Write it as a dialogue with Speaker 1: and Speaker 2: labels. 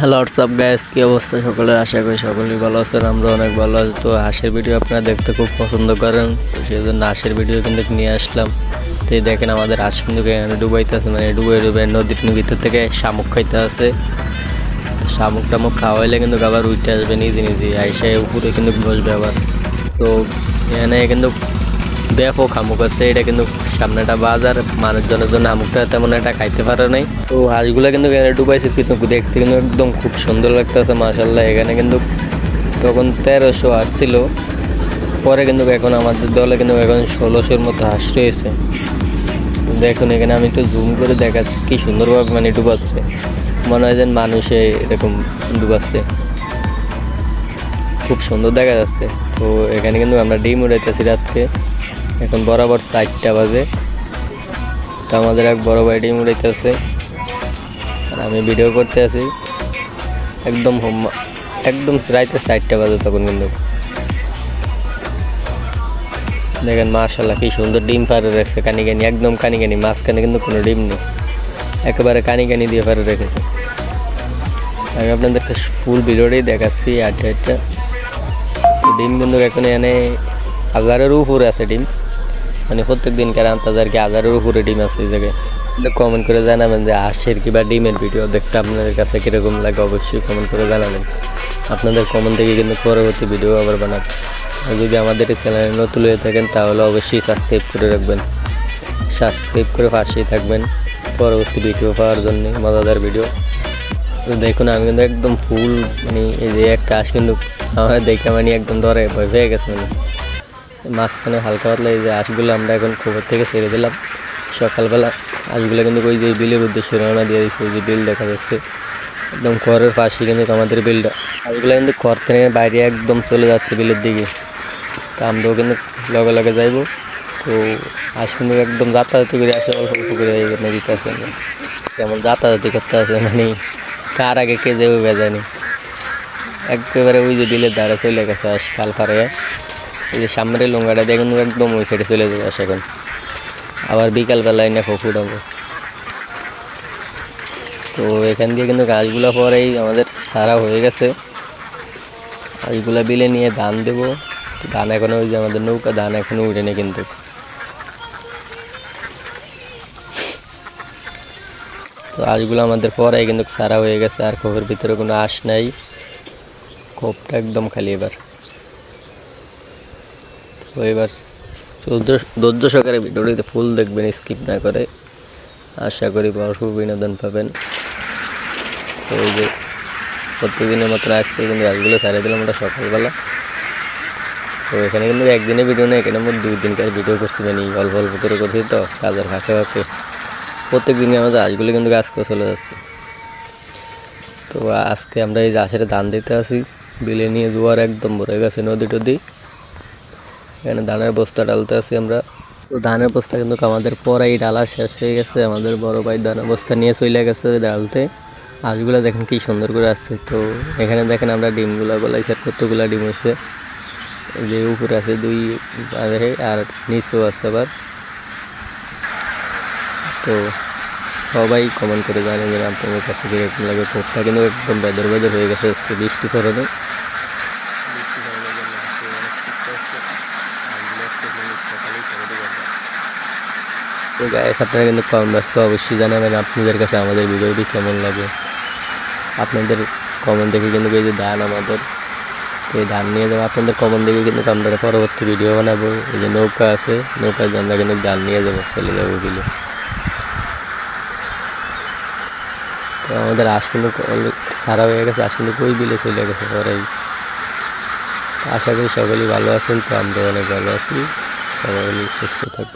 Speaker 1: Hello WhatsApp guys, কি অবস্থা সকলের? আশা করি সকলেই ভালো আছেন। আমরা অনেক ভালো আছি। তো হাঁসের ভিডিও আপনারা দেখতে খুব পছন্দ করেন, তো সেই জন্য হাঁসের ভিডিও কিন্তু নিয়ে আসলাম। তো এই দেখেন আমাদের হাঁস কিন্তু এখানে ডুবাইতে আছে, মানে ডুবে নদীর ভিতর থেকে শামুক খাইতে আছে। তো শামুক টামুক খাওয়াইলে কিন্তু আবার উঠে আসবে নিজে নিজে, আইসে উপরে কিন্তু বসবে আবার। তো এখানে কিন্তু ব্যাপক শামুক আছে। এটা কিন্তু সামনেটা বাজার, মানুষজনের জন্য শামুকটা তেমন একটা খাইতে পারে নাই। তো হাঁসগুলো কিন্তু এখানে ডুবাইছে, কিন্তু দেখতে কিন্তু একদম খুব সুন্দর লাগতেছে মাশাআল্লাহ। এখানে কিন্তু তখন 1300 আসছিল, পরে কিন্তু এখন আমাদের দলে কিন্তু এখন 1600-র মতো হাঁস রয়েছে। দেখুন এখানে আমি তো জুম করে দেখাচ্ছি কি সুন্দরভাবে মানে ডুবাচ্ছে, মনে হয় যেন মানুষে এরকম ডুবাচ্ছে, খুব সুন্দর দেখা যাচ্ছে। তো এখানে কিন্তু আমরা ডিম উড়াইতেছি রাতকে, এখন বরাবর 4টা বাজে। তো আমাদের এক বড় ভাই ডিম উড়াইতেছে আর আমি ভিডিও করতে আছি। একদম রাইতে 4টা বাজে তখন কিন্তু দেখেন মাশাআল্লাহ কি সুন্দর ডিম পাড়ে রেখেছে। কানি একদম কানি মাঝখানে কিন্তু কোনো ডিম নেই, একেবারে কানি দিয়ে পাড়ে রেখেছে। আমি আপনাদেরকে ফুল ভিডিওটাই দেখাচ্ছি আটটা। তো ডিম কিন্তু এখন এনে 1000-এর উপরে আছে ডিম, মানে প্রত্যেক দিন আনতে আর কি 1000-এর উপরে ডিম আছে এই জায়গায়। কমেন্ট করে জানাবেন যে হাঁসের কিংবা ডিমের ভিডিও দেখতে আপনাদের কাছে কীরকম লাগে, অবশ্যই কমেন্ট করে জানাবেন। আপনাদের কমেন্ট থেকে কিন্তু পরবর্তী ভিডিও আবার বানাবো। আর যদি আমাদের এই চ্যানেলে নতুন হয়ে থাকেন তাহলে অবশ্যই সাবস্ক্রাইব করে রাখবেন, সাবস্ক্রাইব করে পাশেই থাকবেন পরবর্তী ভিডিও পাওয়ার জন্য, মজাদার ভিডিও। তো দেখুন আমি কিন্তু একদম ফুল, মানে এই যে একটা হাঁস কিন্তু আমার দেখে মানে একদম ডরে ভয় পেয়ে গেছে। মানে মাঝখানে হালকা পাতলা এই যে হাঁসগুলো আমরা এখন খবর থেকে ছেড়ে দিলাম সকালবেলা। হাঁসগুলো কিন্তু ওই যে বিলের উদ্দেশ্যে রওনা দিয়ে দিচ্ছে, ওই যে বিল দেখা যাচ্ছে একদম ঘরের পাশে কিন্তু আমাদের বিলটা। হাঁসগুলো কিন্তু ঘর থেকে বাইরে একদম চলে যাচ্ছে বিলের দিকে। তো আমরাও কিন্তু লগে লগে যাইব। তো হাঁস কিন্তু একদম যাতায়াতি করে আসে, অল্প অল্প করে নদীতে আসে, যেমন যাতায়াতি করতে আসে, মানে কার আগে কে যাবে বেজায়নি। একেবারে ওই যে বিলের ধারে চলে গেছে হাঁস খাল পাড়ে। এই যে সামনের লঙ্গাটা দিয়ে কিন্তু একদম ওই সাইডে চলে যাবে আসে। এখন আবার বিকালবেলায় না খোপ উঠাবো। তো এখান দিয়ে কিন্তু গাছগুলো পরেই আমাদের সারা হয়ে গেছে। হাঁসগুলা বিলে নিয়ে ধান দেবো। ধান এখনো ওই যে আমাদের নৌকা ধান এখনো উঠেনি কিন্তু। তো হাঁসগুলো আমাদের পরে কিন্তু সারা হয়ে গেছে, আর খোপের ভিতরে কোনো হাঁস নাই, খোপটা একদম খালি এবার। তো এবার ধৈর্য সহকারে ভিডিওটিতে ফুল দেখবেন, স্কিপ না করে। আশা করি ভরপুর বিনোদন পাবেন। তো এই যে প্রত্যেকদিনের মতন আজকে কিন্তু হাঁসগুলো ছাড়িয়ে দিলাম আমরা সকালবেলা। তো এখানে কিন্তু একদিনে ভিডিও নেই, এখানে মোট 2 দিনকার ভিডিও করতে পারি, অল্প অল্প করে করছি তো কাজের ফাঁকে ফাঁকে। প্রত্যেক দিনই আমাদের হাঁসগুলো কিন্তু কাজ করে চলে যাচ্ছে। তো আজকে আমরা এই হাঁসের ধান দিতে আসি, বিলে নিয়ে জোয়ার একদম ভরে গেছে নদী টদি। এখানে ধানের বস্তা ডালতে আসি আমরা। তো ধানের বস্তা কিন্তু আমাদের পরেই ডালা শেষ হয়ে গেছে। আমাদের বড় ভাই ধানের বস্তা নিয়ে চলে গেছে ডালতে। হাঁসগুলো দেখেন কি সুন্দর করে আসছে। তো এখানে দেখেন আমরা ডিমগুলো গলাইছি, কতগুলা ডিম হয়েছে। যে উপরে আছে 2 বাজারে, আর নিচেও আছে আবার। তো সবাই কমেন্ট করে জানেন যে আপনাদের কাছে কীরকম লাগে। খোপটা কিন্তু একদম বেদর হয়ে গেছে আজকে বৃষ্টি পড়ানো। তো গাইস আপনারা কিন্তু কমেন্ট বক্সে অবশ্যই জানাবেন আপনাদের কাছে আমাদের ভিডিওটি কেমন লাগে। আপনাদের কমেন্ট দেখে কিন্তু এই যে ধান আমাদের, তো এই ধান নিয়ে যাবো। আপনাদের কমেন্ট দেখে কিন্তু আমরা পরবর্তী ভিডিও বানাবো। এই যে নৌকা আছে, নৌকায় আমরা কিন্তু ধান নিয়ে যাবো, চলে যাবো বিলে। তো আমাদের হাঁস কিন্তু সারা হয়ে গেছে, হাঁস কিন্তু ওই বিলে চলে গেছে পরেই। আশা করি সকলেই ভালো আছেন। তো আমরা অনেক ভালো আছি, সবাই সুস্থ থাকবে।